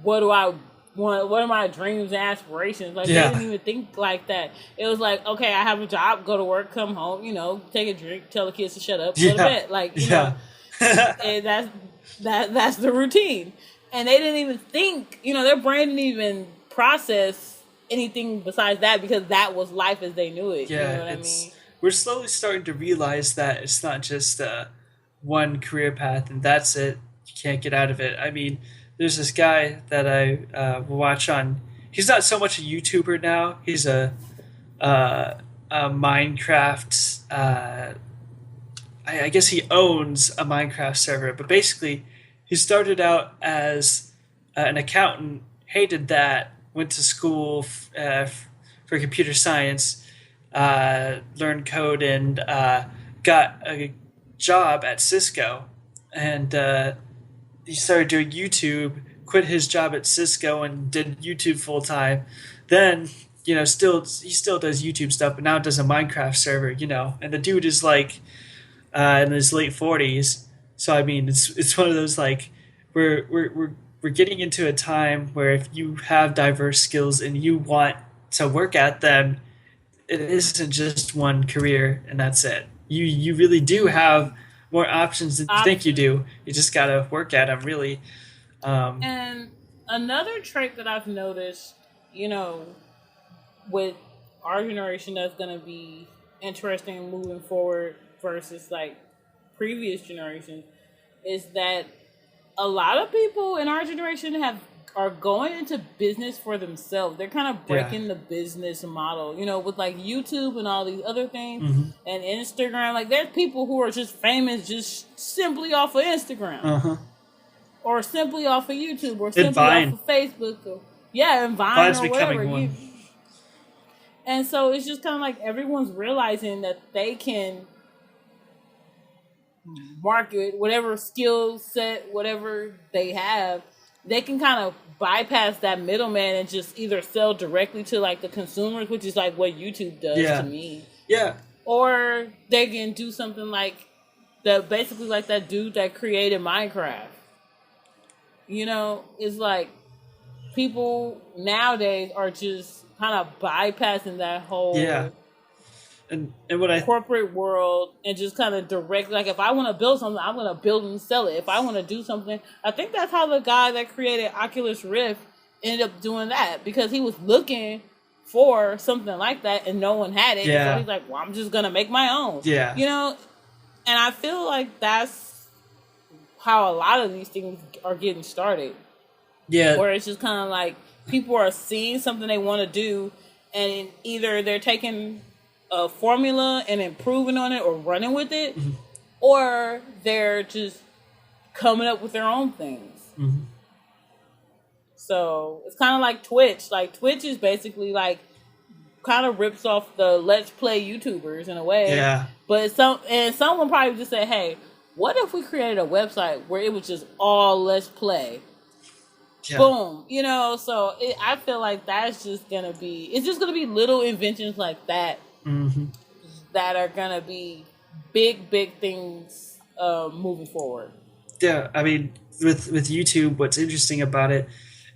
what are my dreams and aspirations? Like, they didn't even think like that. It was like, okay, I have a job, go to work, come home, take a drink, tell the kids to shut up, go to bed. Like, and that's the routine. And they didn't even think, their brain didn't even process anything besides that because that was life as they knew it. Yeah, you know what I mean? We're slowly starting to realize that it's not just one career path and that's it. You can't get out of it. I mean, there's this guy that I watch on. He's not so much a YouTuber now. He's a Minecraft. I guess he owns a Minecraft server, but basically, he started out as an accountant. Hated that. Went to school for computer science. Learned code and got a job at Cisco, and. He started doing YouTube, quit his job at Cisco and did YouTube full time. Then he still does YouTube stuff, but now does a Minecraft server, and the dude is like in his late 40s. So I mean, it's one of those like we're getting into a time where if you have diverse skills and you want to work at them, it isn't just one career and that's it. You really do have more options than you think you do. You just gotta work at them, really. And another trait that I've noticed, with our generation that's going to be interesting moving forward versus like previous generations is that a lot of people in our generation are going into business for themselves. They're kind of breaking the business model, with like YouTube and all these other things and Instagram. Like there's people who are just famous just simply off of Instagram or simply off of YouTube or simply off of Facebook and Vine Vine's or becoming whatever. one. And so it's just kind of like everyone's realizing that they can market whatever skill set, whatever they have, they can kind of bypass that middleman and just either sell directly to like the consumers, which is like what YouTube does to me. Yeah. Or they can do something like basically like that dude that created Minecraft. It's like people nowadays are just kind of bypassing that whole and what corporate world and just kind of direct, like if I want to build something, I'm going to build and sell it. If I want to do something, I think that's how the guy that created Oculus Rift ended up doing that, because he was looking for something like that and no one had it. So he's like, well, I'm just going to make my own. And I feel like that's how a lot of these things are getting started. Where it's just kind of like people are seeing something they want to do, and either they're taking a formula and improving on it or running with it, or they're just coming up with their own things. So it's kind of like Twitch. Like Twitch is basically like kind of rips off the Let's Play YouTubers in a way. But someone probably just said, hey, what if we created a website where it was just all Let's Play? Boom. So I feel like that's just going to be, it's just going to be little inventions like that that are going to be big things moving forward. Yeah, I mean, with YouTube, what's interesting about it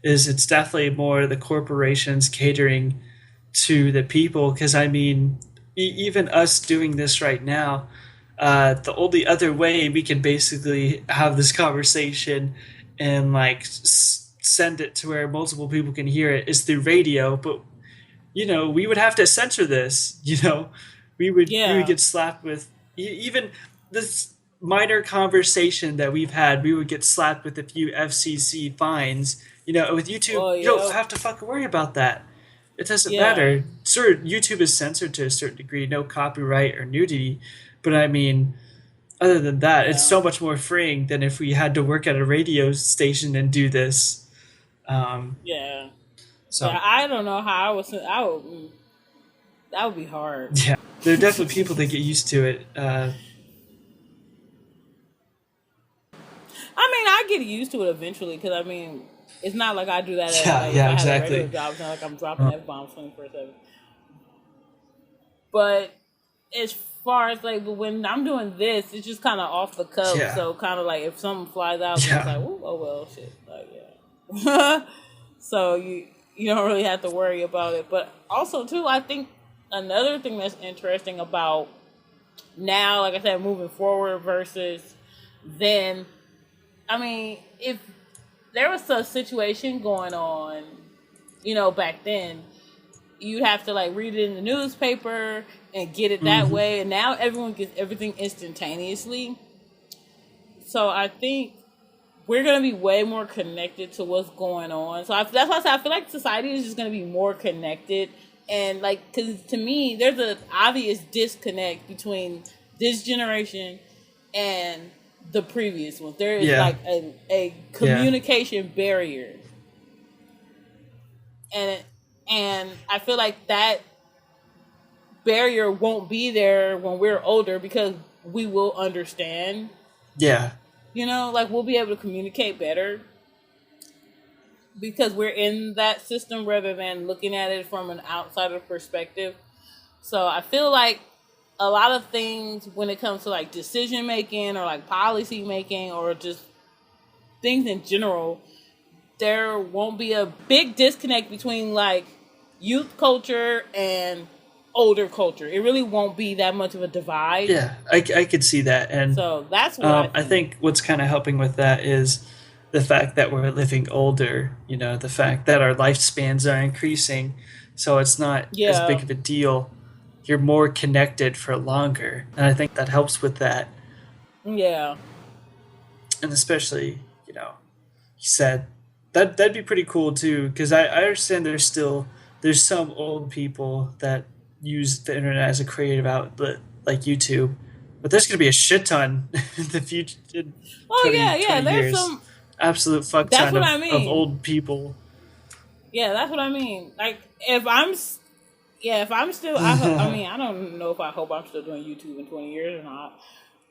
is it's definitely more the corporations catering to the people, because I mean, even us doing this right now, the only other way we can basically have this conversation and like send it to where multiple people can hear it is through radio. But we would have to censor this. We would get slapped with even this minor conversation that we've had. We would get slapped with a few FCC fines. With YouTube, you don't have to fucking worry about that. It doesn't matter. Sure, YouTube is censored to a certain degree, no copyright or nudity, but I mean, other than that, it's so much more freeing than if we had to work at a radio station and do this. So I don't know how that would be hard. Yeah, there are definitely people that get used to it. I mean, I get used to it eventually, because I mean, it's not like I do that at I have a regular job. It's not like I'm dropping F-bombs 24/7. But as far as like when I'm doing this, it's just kind of off the cuff. So kind of like if something flies out, it's like, oh well, shit. Like so you don't really have to worry about it. But also too, I think another thing that's interesting about now, like I said, moving forward versus then, I mean, if there was a situation going on, back then, you'd have to like read it in the newspaper and get it that way. And now everyone gets everything instantaneously. So I think we're going to be way more connected to what's going on. So that's why I say I feel like society is just going to be more connected. And like, because to me, there's an obvious disconnect between this generation and the previous ones. There is like a communication barrier. And I feel like that barrier won't be there when we're older, because we will understand. Yeah. Like we'll be able to communicate better. because we're in that system rather than looking at it from an outsider perspective. So I feel like a lot of things when it comes to like decision making or like policy making or just things in general, there won't be a big disconnect between like youth culture and older culture. It really won't be that much of a divide. Yeah, I could see that. And so that's what I think what's kind of helping with that is the fact that we're living older, you know, the fact that our lifespans are increasing. So it's not as big of a deal. You're more connected for longer. And I think that helps with that. Yeah. And especially, you know, you said that'd be pretty cool too, because I understand there's some old people that use the internet as a creative outlet like YouTube, but there's gonna be a shit ton in the future. Oh yeah, there's years. some Absolute fuck ton of old people. Yeah, that's what I mean. Like if I'm still, I mean, I don't know if I hope I'm still doing YouTube in 20 years or not.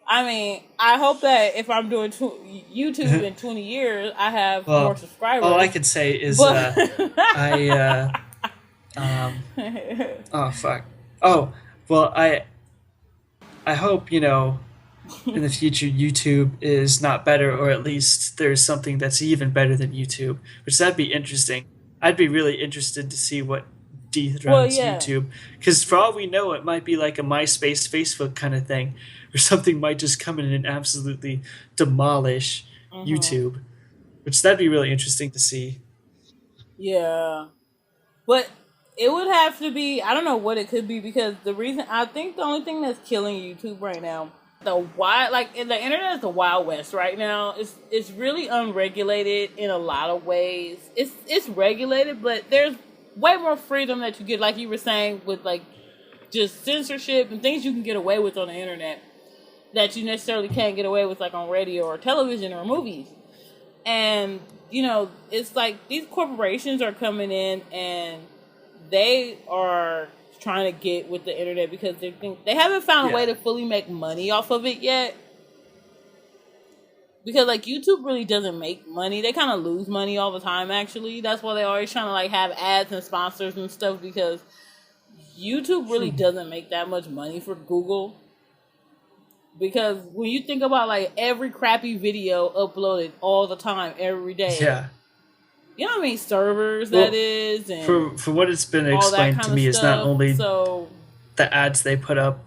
I mean, I hope that if I'm doing YouTube in 20 years, I have more subscribers. All I can say is oh fuck. Oh well, I hope, you know, in the future YouTube is not better, or at least there's something that's even better than YouTube, which that'd be interesting. I'd be really interested to see what dethrones YouTube, because for all we know, it might be like a MySpace, Facebook kind of thing, or something might just come in and absolutely demolish YouTube, which that'd be really interesting to see. Yeah, but it would have to be, I don't know what it could be, because I think the only thing that's killing YouTube right now, the internet is the Wild West right now. It's really unregulated in a lot of ways. It's regulated, but there's way more freedom that you get, like you were saying, with like just censorship and things you can get away with on the internet that you necessarily can't get away with like on radio or television or movies. And you know, it's like these corporations are coming in and they are trying to get with the internet because they haven't found a way to fully make money off of it yet. Because like YouTube really doesn't make money. They kind of lose money all the time, actually. That's why they're always trying to like have ads and sponsors and stuff, because YouTube really doesn't make that much money for Google. Because when you think about like every crappy video uploaded all the time, every day. Yeah. You know how many servers that is? And for what it's been explained to me is not only the ads they put up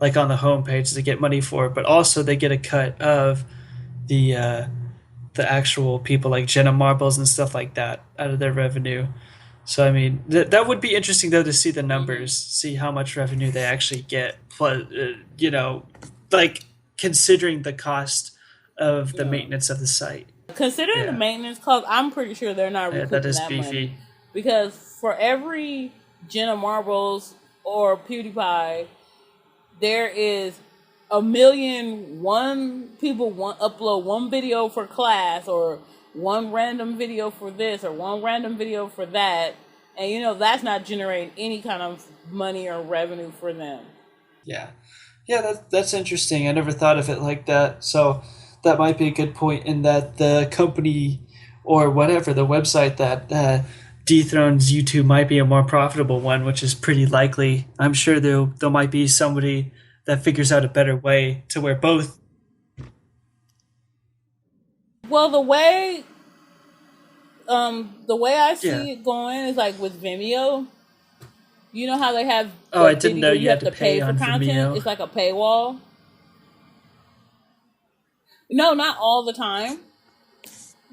like on the homepage to get money for, but also they get a cut of the actual people like Jenna Marbles and stuff like that out of their revenue. So I mean that would be interesting though to see the numbers, see how much revenue they actually get. Plus, you know, like considering the cost of the maintenance of the site. Considering the maintenance cost, I'm pretty sure they're not recouping that is that beefy. money. Because for every Jenna Marbles or PewDiePie, there is 1,000,001 people upload one video for class, or one random video for this, or one random video for that. And you know, that's not generating any kind of money or revenue for them. Yeah. Yeah, that's interesting. I never thought of it like that. So that might be a good point, in that the company or whatever, the website that dethrones YouTube might be a more profitable one, which is pretty likely. I'm sure there might be somebody that figures out a better way to where both. Well, the way I see it going is like with Vimeo. You know how they have I didn't know you had to pay for content? Vimeo. It's like a paywall. No, not all the time,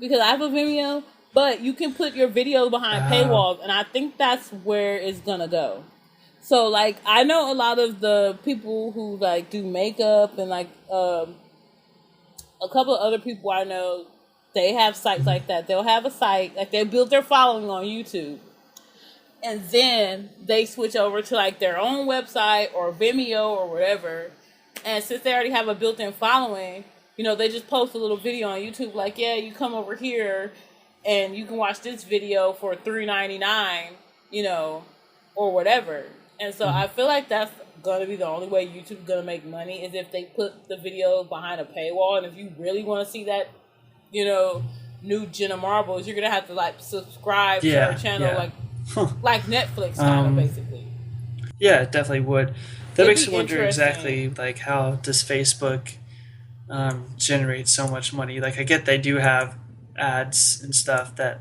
because I have a Vimeo, but you can put your videos behind paywalls, and I think that's where it's gonna go. So, like, I know a lot of the people who like do makeup, and like a couple of other people I know, they have sites like that. They'll have a site, like they build their following on YouTube, and then they switch over to like their own website or Vimeo or whatever. And since they already have a built-in following, you know, they just post a little video on YouTube like, yeah, you come over here and you can watch this video for $3.99, you know, or whatever. And so I feel like that's going to be the only way YouTube's going to make money, is if they put the video behind a paywall. And if you really want to see that, you know, new Jenna Marbles, you're gonna have to like subscribe to Yeah, her channel, yeah. like Netflix kind of basically. Yeah, it definitely would. That It'd makes be me wonder exactly interesting. like how does Facebook generate so much money? Like I get they do have ads and stuff that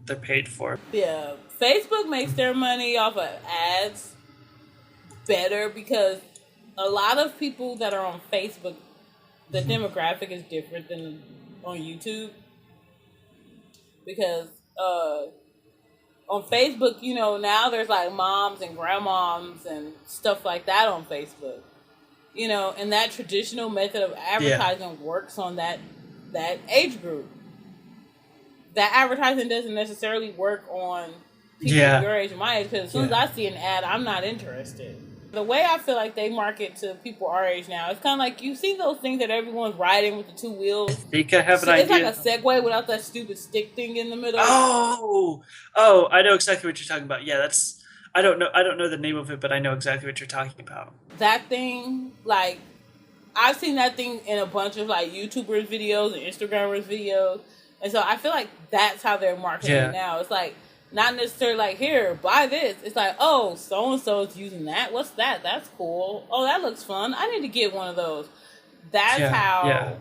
they're paid for. Yeah, Facebook makes their money off of ads better because a lot of people that are on Facebook, the demographic is different than on YouTube because on Facebook, you know, now there's like moms and grandmoms and stuff like that on Facebook. You know, and that traditional method of advertising works on that age group. That advertising doesn't necessarily work on people your age and my age because as soon as I see an ad, I'm not interested. The way I feel like they market to people our age now, it's kind of like you see those things that everyone's riding with the two wheels. I think I have an idea. It's like a Segway without that stupid stick thing in the middle. Oh, I know exactly what you're talking about. Yeah, that's I don't know the name of it, but I know exactly what you're talking about. That thing, like I've seen that thing in a bunch of like YouTubers videos and Instagrammers videos, and so I feel like that's how they're marketing it now. It's like not necessarily like, here, buy this. It's like, oh, so and so is using that. What's that? That's cool. Oh, that looks fun. I need to get one of those. That's how. Yeah.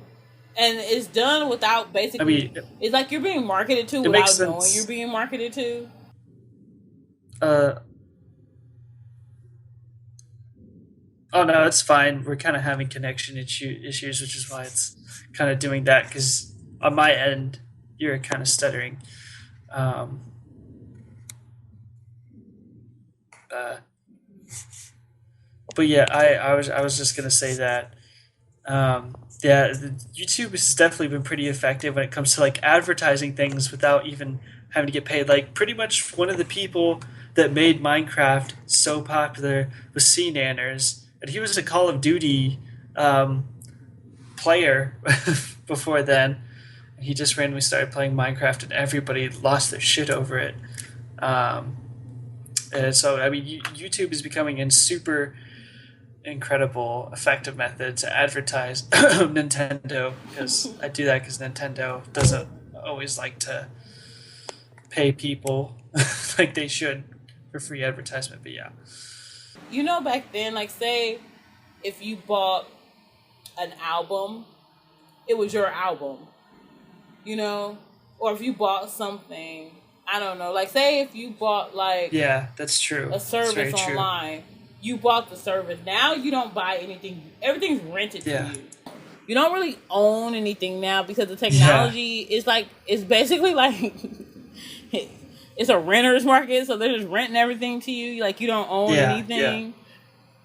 And it's done without basically. I mean, it's like you're being marketed to without knowing you're being marketed to. Oh no, it's fine. We're kind of having connection issues, which is why it's kind of doing that. Because on my end, you're kind of stuttering. But yeah, I was just gonna say that. YouTube has definitely been pretty effective when it comes to like advertising things without even having to get paid. Like pretty much one of the people that made Minecraft so popular was C Nanners, and he was a Call of Duty player before then. He just randomly started playing Minecraft, and everybody lost their shit over it. And so, I mean, YouTube is becoming a super incredible, effective method to advertise Nintendo, because I do that because Nintendo doesn't always like to pay people like they should for free advertisement. But yeah, you know, back then, like say if you bought an album, it was your album, you know, or if you bought something, I don't know, like say if you bought like that's true, a service online. True. You bought the service. Now you don't buy anything. Everything's rented to you. You don't really own anything now because the technology is like, it's basically like, it's a renter's market. So they're just renting everything to you. Like you don't own anything.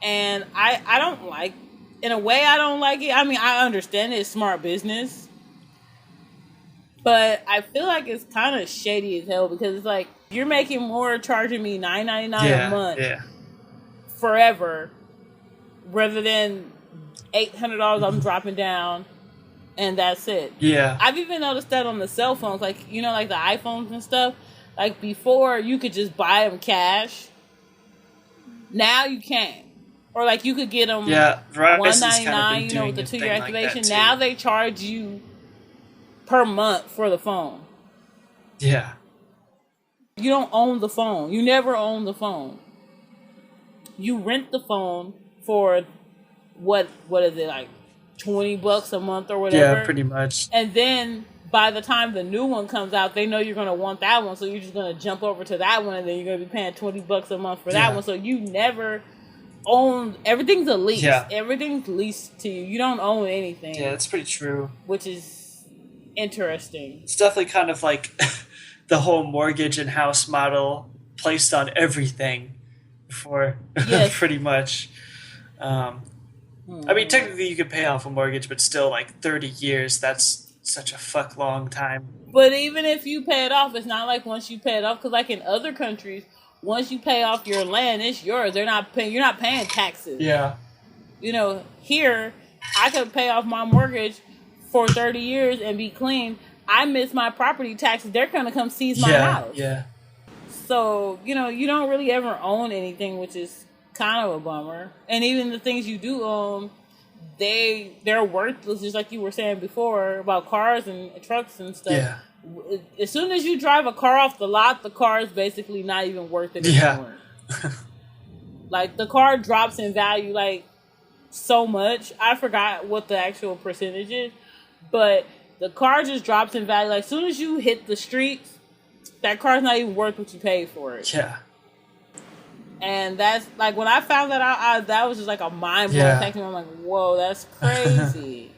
And I don't like, in a way I don't like it. I mean, I understand it's smart business. But I feel like it's kind of shady as hell because it's like, you're making more charging me $9.99 a month. Forever, rather than $800 I'm dropping down, and that's it. I've even noticed that on the cell phones, like you know, like the iPhones and stuff. Like before, you could just buy them cash. Now you can't, or like you could get them $199. You know, with the 2-year activation. Now they charge you per month for the phone. You don't own the phone. You never own the phone. You rent the phone for what is it, like $20 a month or whatever? Yeah, pretty much. And then by the time the new one comes out, they know you're gonna want that one, so you're just gonna jump over to that one, and then you're gonna be paying $20 a month for that one. So you never own. Everything's a lease. Everything's leased to you. You don't own anything. Yeah, that's pretty true. Which is interesting. It's definitely kind of like the whole mortgage and house model placed on everything. Before, pretty much. I mean, technically you could pay off a mortgage, but still, like 30 years, that's such a fuck long time. But even if you pay it off, it's not like once you pay it off, because like in other countries, once you pay off your land, it's yours. You're not paying taxes. You know, here, I could pay off my mortgage for 30 years and be clean. I miss my property taxes. They're going to come seize my house. So, you know, you don't really ever own anything, which is kind of a bummer. And even the things you do own, they're worthless, just like you were saying before about cars and trucks and stuff. as soon as you drive a car off the lot, the car is basically not even worth it anymore. Like, the car drops in value, like, so much. I forgot what the actual percentage is, but the car just drops in value. Like, as soon as you hit the streets, that car's not even worth what you paid for it. Yeah. And that's, like, when I found that out, that was just, like, a mind-blowing thing. I'm like, whoa, that's crazy.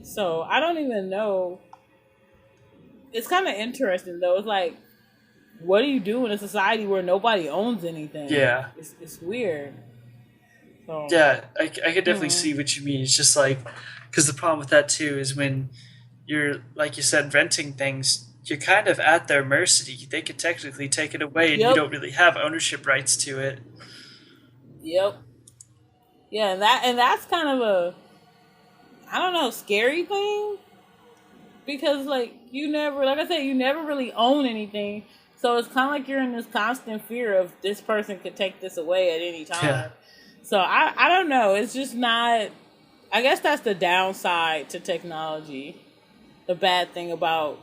So, I don't even know. It's kind of interesting, though. It's like, what do you do in a society where nobody owns anything? Yeah. It's weird. So, yeah, I could definitely see what you mean. It's just like, because the problem with that, too, is when you're, like you said, renting things, you're kind of at their mercy. They could technically take it away, and you don't really have ownership rights to it. Yep. Yeah, and that's kind of a, I don't know, scary thing, because like you never really own anything, so it's kind of like you're in this constant fear of this person could take this away at any time. Yeah. So I don't know. It's just not. I guess that's the downside to technology. The bad thing about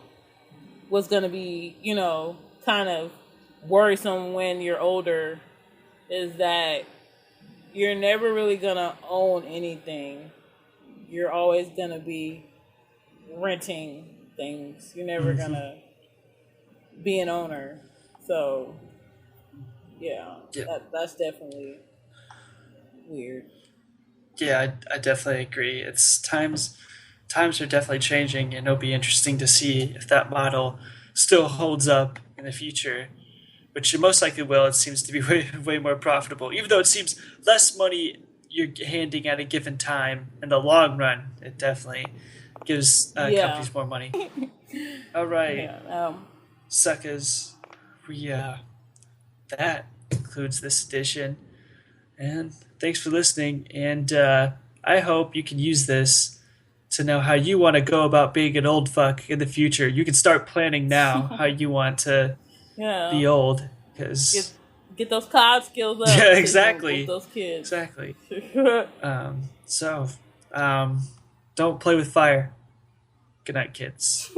what's going to be, kind of worrisome when you're older is that you're never really going to own anything. You're always going to be renting things. You're never going to be an owner. So, yeah. That's definitely weird. Yeah, I definitely agree. It's times are definitely changing, and it'll be interesting to see if that model still holds up in the future, which it most likely will. It seems to be way more profitable, even though it seems less money you're handing at a given time. In the long run, it definitely gives companies more money. All right, suckers, that concludes this edition, and thanks for listening, and I hope you can use this to know how you want to go about being an old fuck in the future. You can start planning now how you want to be old, because get those COD skills up. Yeah, exactly. Those kids. Exactly. Don't play with fire. Good night, kids.